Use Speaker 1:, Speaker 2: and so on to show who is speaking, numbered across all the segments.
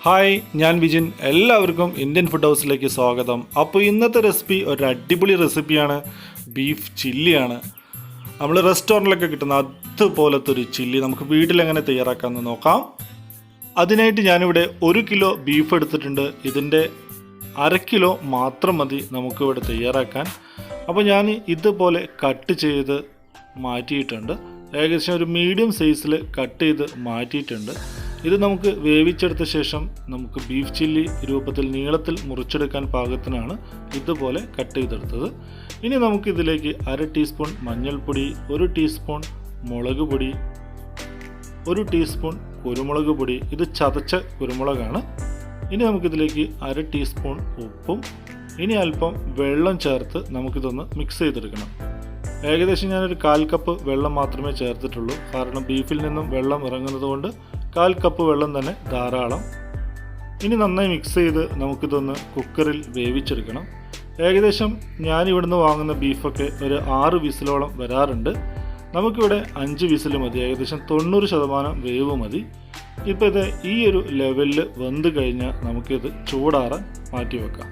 Speaker 1: Hi, ഞാൻ വിജിൻ. എല്ലാവർക്കും Indian food ഹൗസിലേക്ക് സ്വാഗതം. അപ്പോൾ ഇന്നത്തെ റെസിപ്പി ഒരു അടിപൊളി റെസിപ്പിയാണ്. ബീഫ് ചില്ലിയാണ്. നമ്മൾ റെസ്റ്റോറൻറ്റിലൊക്കെ കിട്ടുന്ന അതുപോലത്തെ ഒരു ചില്ലി നമുക്ക് വീട്ടിലെങ്ങനെ തയ്യാറാക്കാമെന്ന് നോക്കാം. അതിനായിട്ട് ഞാനിവിടെ 1 കിലോ ബീഫ് എടുത്തിട്ടുണ്ട്. ഇതിൻ്റെ 1/2 കിലോ മാത്രം മതി നമുക്കിവിടെ തയ്യാറാക്കാൻ. അപ്പോൾ ഞാൻ ഇതുപോലെ കട്ട് ചെയ്ത് മാറ്റിയിട്ടുണ്ട്. ഏകദേശം ഒരു മീഡിയം സൈസിൽ കട്ട് ചെയ്ത് മാറ്റിയിട്ടുണ്ട്. ഇത് നമുക്ക് വേവിച്ചെടുത്ത ശേഷം നമുക്ക് ബീഫ് ചില്ലി രൂപത്തിൽ നീളത്തിൽ മുറിച്ചെടുക്കാൻ പാകത്തിനാണ് ഇതുപോലെ കട്ട് ചെയ്തെടുത്തത്. ഇനി നമുക്കിതിലേക്ക് 1/2 ടീസ്പൂൺ മഞ്ഞൾപ്പൊടി, 1 ടീസ്പൂൺ മുളക് പൊടി, 1 ടീസ്പൂൺ കുരുമുളക് പൊടി, ഇത് ചതച്ച കുരുമുളകാണ്. ഇനി നമുക്കിതിലേക്ക് 1/2 ടീസ്പൂൺ ഉപ്പും ഇനി അല്പം വെള്ളം ചേർത്ത് നമുക്കിതൊന്ന് മിക്സ് ചെയ്തെടുക്കണം. ഏകദേശം ഞാനൊരു 1/4 കപ്പ് വെള്ളം മാത്രമേ ചേർത്തിട്ടുള്ളൂ. കാരണം ബീഫിൽ നിന്നും വെള്ളം ഇറങ്ങുന്നത് കൊണ്ട് 1/4 കപ്പ് വെള്ളം തന്നെ ധാരാളം. ഇനി നന്നായി മിക്സ് ചെയ്ത് നമുക്കിതൊന്ന് കുക്കറിൽ വേവിച്ചെടുക്കണം. ഏകദേശം ഞാനിവിടുന്ന് വാങ്ങുന്ന ബീഫൊക്കെ ഒരു 6 വിസിലോളം വരാറുണ്ട്. നമുക്കിവിടെ 5 വിസിൽ മതി. ഏകദേശം 90% വേവ് മതി. ഇപ്പോൾ ഇത് ഈ ഒരു ലെവലിൽ വെന്ത് കഴിഞ്ഞാൽ നമുക്കിത് ചൂടാറാൻ മാറ്റി വെക്കാം.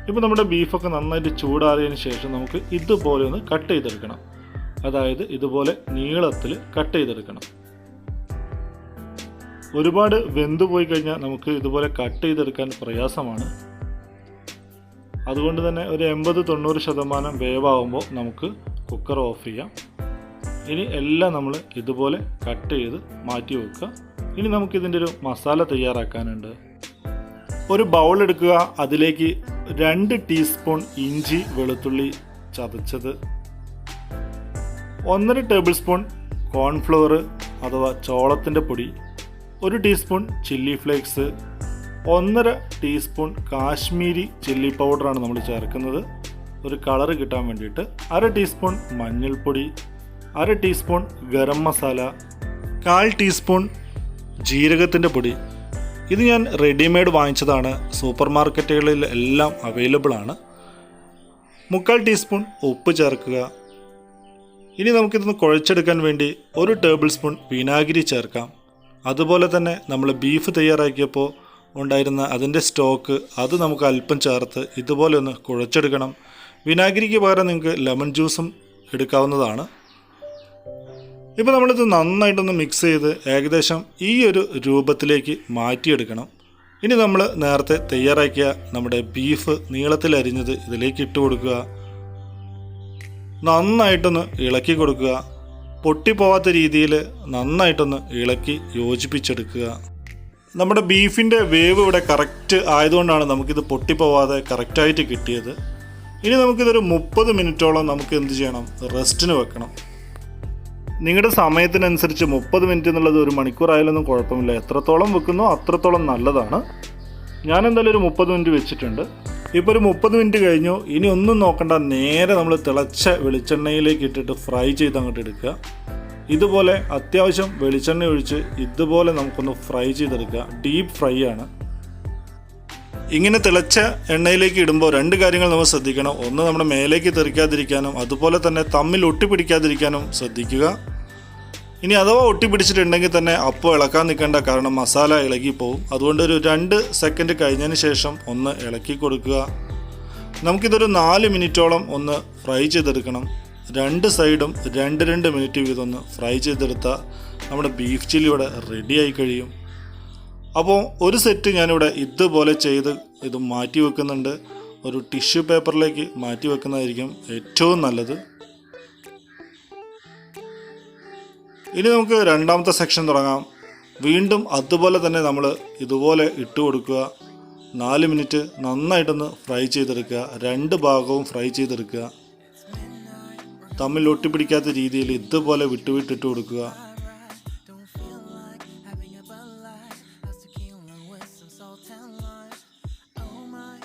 Speaker 1: ഇപ്പോൾ നമ്മുടെ ബീഫൊക്കെ നന്നായിട്ട് ചൂടാറിയതിന് ശേഷം നമുക്ക് ഇതുപോലെ ഒന്ന് കട്ട് ചെയ്തെടുക്കണം. അതായത് ഇതുപോലെ നീളത്തിൽ കട്ട് ചെയ്തെടുക്കണം. ഒരുപാട് വെന്ത് പോയി കഴിഞ്ഞാൽ നമുക്ക് ഇതുപോലെ കട്ട് ചെയ്തെടുക്കാൻ പ്രയാസമാണ്. അതുകൊണ്ട് തന്നെ ഒരു 80-90% വേവാകുമ്പോൾ നമുക്ക് കുക്കർ ഓഫ് ചെയ്യാം. ഇനി എല്ലാം നമ്മൾ ഇതുപോലെ കട്ട് ചെയ്ത് മാറ്റി വെക്കുക. ഇനി നമുക്കിതിൻ്റെ ഒരു മസാല തയ്യാറാക്കാനുണ്ട്. ഒരു ബൗൾ എടുക്കുക. അതിലേക്ക് 2 ടീസ്പൂൺ ഇഞ്ചി വെളുത്തുള്ളി ചതച്ചത്, 1.5 ടേബിൾ സ്പൂൺ കോൺഫ്ലവർ അഥവാ ചോളത്തിൻ്റെ പൊടി, 1 teaspoon chilli flakes, 1.5 teaspoon Kashmiri chilli പൗഡറാണ് നമ്മൾ ചേർക്കുന്നത് ഒരു കളറ് കിട്ടാൻ വേണ്ടിയിട്ട്, 1/2 ടീസ്പൂൺ മഞ്ഞൾപ്പൊടി, 1/2 ടീസ്പൂൺ ഗരം മസാല, 1/4 ടീസ്പൂൺ ജീരകത്തിൻ്റെ പൊടി. ഇത് ഞാൻ റെഡിമെയ്ഡ് വാങ്ങിച്ചതാണ്. സൂപ്പർ മാർക്കറ്റുകളിൽ എല്ലാം അവൈലബിൾ ആണ്. 1/4 ടീസ്പൂൺ ഉപ്പ് ചേർക്കുക. ഇനി നമുക്കിതൊന്ന് കുഴച്ചെടുക്കാൻ വേണ്ടി 1 ടേബിൾ സ്പൂൺ വിനാഗിരി ചേർക്കാം. അതുപോലെ തന്നെ നമ്മൾ ബീഫ് തയ്യാറാക്കിയപ്പോൾ ഉണ്ടായിരുന്ന അതിൻ്റെ സ്റ്റോക്ക് അത് നമുക്ക് അല്പം ചേർത്ത് ഇതുപോലെ ഒന്ന് കുഴച്ചെടുക്കണം. വിനാഗിരിക്ക് പകരം നിങ്ങൾക്ക് ലെമൺ ജ്യൂസും എടുക്കാവുന്നതാണ്. ഇപ്പോൾ നമ്മളിത് നന്നായിട്ടൊന്ന് മിക്സ് ചെയ്ത് ഏകദേശം ഈ ഒരു രൂപത്തിലേക്ക് മാറ്റിയെടുക്കണം. ഇനി നമ്മൾ നേരത്തെ തയ്യാറാക്കിയ നമ്മുടെ ബീഫ് നീളത്തിൽ അരിഞ്ഞത് ഇതിലേക്ക് ഇട്ട് കൊടുക്കുക. നന്നായിട്ടൊന്ന് ഇളക്കി കൊടുക്കുക. പൊട്ടിപ്പോവാത്ത രീതിയിൽ നന്നായിട്ടൊന്ന് ഇളക്കി യോജിപ്പിച്ചെടുക്കുക. നമ്മുടെ ബീഫിൻ്റെ വേവ് ഇവിടെ കറക്റ്റ് ആയതുകൊണ്ടാണ് നമുക്കിത് പൊട്ടിപ്പോവാതെ കറക്റ്റായിട്ട് കിട്ടിയത്. ഇനി നമുക്കിതൊരു 30 മിനിറ്റോളം നമുക്ക് എന്ത് ചെയ്യണം, റെസ്റ്റിന് വെക്കണം. നിങ്ങളുടെ സമയത്തിനനുസരിച്ച് 30 മിനിറ്റ് എന്നുള്ളത് 1 മണിക്കൂറായാലൊന്നും കുഴപ്പമില്ല. എത്രത്തോളം വെക്കുന്നോ അത്രത്തോളം നല്ലതാണ്. ഞാൻ എന്തായാലും ഒരു 30 മിനിറ്റ് വെച്ചിട്ടുണ്ട്. ഇപ്പോൾ ഒരു 30 മിനിറ്റ് കഴിഞ്ഞു. ഇനി ഒന്നും നോക്കണ്ട, നേരെ നമ്മൾ തിളച്ച വെളിച്ചെണ്ണയിലേക്ക് ഇട്ടിട്ട് ഫ്രൈ ചെയ്ത് അങ്ങോട്ട് എടുക്കുക. ഇതുപോലെ അത്യാവശ്യം വെളിച്ചെണ്ണ ഒഴിച്ച് ഇതുപോലെ നമുക്കൊന്ന് ഫ്രൈ ചെയ്തെടുക്കുക. ഡീപ്പ് ഫ്രൈ ആണ്. ഇങ്ങനെ തിളച്ച എണ്ണയിലേക്ക് ഇടുമ്പോൾ 2 കാര്യങ്ങൾ നമ്മൾ ശ്രദ്ധിക്കണം. ഒന്ന്, നമ്മുടെ മേലേക്ക് തെറിക്കാതിരിക്കാനും അതുപോലെ തന്നെ തമ്മിൽ ഒട്ടിപ്പിടിക്കാതിരിക്കാനും ശ്രദ്ധിക്കുക. ഇനി അഥവാ ഒട്ടിപ്പിടിച്ചിട്ടുണ്ടെങ്കിൽ തന്നെ അപ്പോൾ ഇളക്കാൻ നിൽക്കേണ്ട, കാരണം മസാല ഇളകിപ്പോവും. അതുകൊണ്ട് ഒരു 2 സെക്കൻഡ് കഴിഞ്ഞതിന് ശേഷം ഒന്ന് ഇളക്കി കൊടുക്കുക. നമുക്കിതൊരു 4 മിനിറ്റോളം ഒന്ന് ഫ്രൈ ചെയ്തെടുക്കണം. 2 സൈഡും 2 മിനിറ്റ് വീതം ഒന്ന് ഫ്രൈ ചെയ്തെടുത്താൽ നമ്മുടെ ബീഫ് ചില്ലി ഇവിടെ റെഡിയായി കഴിയും. അപ്പോൾ ഒരു സെറ്റ് ഞാനിവിടെ ഇതുപോലെ ചെയ്ത് ഇത് മാറ്റി വെക്കുന്നുണ്ട്. ഒരു ടിഷ്യൂ പേപ്പറിലേക്ക് മാറ്റി വെക്കുന്നതായിരിക്കും ഏറ്റവും നല്ലത്. ഇനി നമുക്ക് രണ്ടാമത്തെ സെക്ഷൻ തുടങ്ങാം. വീണ്ടും അതുപോലെ തന്നെ നമ്മൾ ഇതുപോലെ ഇട്ട് കൊടുക്കുക. 4 മിനിറ്റ് നന്നായിട്ടൊന്ന് ഫ്രൈ ചെയ്തെടുക്കുക. 2 ഭാഗവും ഫ്രൈ ചെയ്തെടുക്കുക. തമ്മിൽ ഒട്ടിപ്പിടിക്കാത്ത രീതിയിൽ ഇതുപോലെ വിട്ടുവിട്ടിട്ട് കൊടുക്കുക.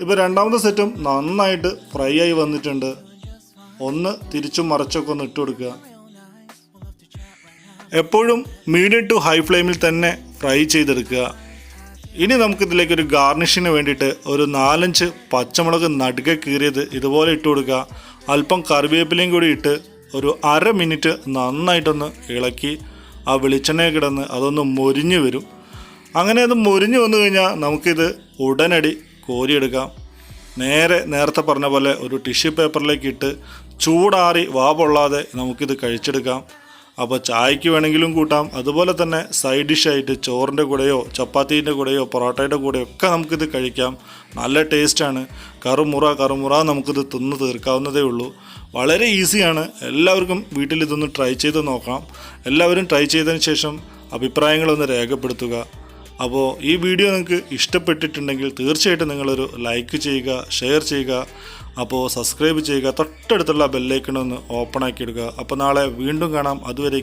Speaker 1: ഇപ്പോൾ രണ്ടാമത്തെ സെറ്റും നന്നായിട്ട് ഫ്രൈ ആയി വന്നിട്ടുണ്ട്. ഒന്ന് തിരിച്ചും മറിച്ചൊക്കെ ഒന്ന് ഇട്ട് കൊടുക്കുക. എപ്പോഴും മീഡിയം ടു ഹൈ ഫ്ലെയിമിൽ തന്നെ ഫ്രൈ ചെയ്തെടുക്കുക. ഇനി നമുക്കിതിലേക്ക് ഒരു ഗാർണിഷിന് വേണ്ടിയിട്ട് ഒരു 4-5 പച്ചമുളക് നടുകെ കീറിയത് ഇതുപോലെ ഇട്ട് കൊടുക്കുക. അല്പം കറിവേപ്പിലയും കൂടി ഇട്ട് ഒരു 1/2 മിനിറ്റ് നന്നായിട്ടൊന്ന് ഇളക്കി ആ വെളിച്ചെണ്ണയിൽ കിടന്ന് അതൊന്ന് മൊരിഞ്ഞ് വരും. അങ്ങനെ അത് മൊരിഞ്ഞ് വന്നു കഴിഞ്ഞാൽ നമുക്കിത് ഉടനടി കോരിയെടുക്കാം. നേരത്തെ പറഞ്ഞ പോലെ ഒരു ടിഷ്യൂ പേപ്പറിലേക്ക് ഇട്ട് ചൂടാറി വാ പൊള്ളാതെ നമുക്കിത് കഴിച്ചെടുക്കാം. അപ്പോൾ ചായക്ക് വേണമെങ്കിലും കൂട്ടാം, അതുപോലെ തന്നെ സൈഡ് ഡിഷായിട്ട് ചോറിൻ്റെ കൂടെയോ ചപ്പാത്തീൻ്റെ കൂടെയോ പൊറോട്ടയുടെ കൂടെയോ ഒക്കെ നമുക്കിത് കഴിക്കാം. നല്ല ടേസ്റ്റാണ്. കറുമുറ നമുക്കിത് തിന്ന് തീർക്കാവുന്നതേ ഉള്ളൂ. വളരെ ഈസിയാണ്. എല്ലാവർക്കും വീട്ടിൽ ഇതൊന്ന് ട്രൈ ചെയ്ത് നോക്കാം. എല്ലാവരും ട്രൈ ചെയ്തതിന് ശേഷം അഭിപ്രായങ്ങളൊന്ന് രേഖപ്പെടുത്തുക. അപ്പോൾ ഈ വീഡിയോ നിങ്ങൾക്ക് ഇഷ്ടപ്പെട്ടിട്ടുണ്ടെങ്കിൽ തീർച്ചയായിട്ടും നിങ്ങളൊരു ലൈക്ക് ചെയ്യുക, ഷെയർ ചെയ്യുക. അപ്പോൾ സബ്സ്ക്രൈബ് ചെയ്യുക, തൊട്ടടുത്തുള്ള ബെല്ലൈക്കൺ ഒന്ന് ഓപ്പൺ ആക്കി ഇടുക. അപ്പോൾ നാളെ വീണ്ടും കാണാം. അതുവരെ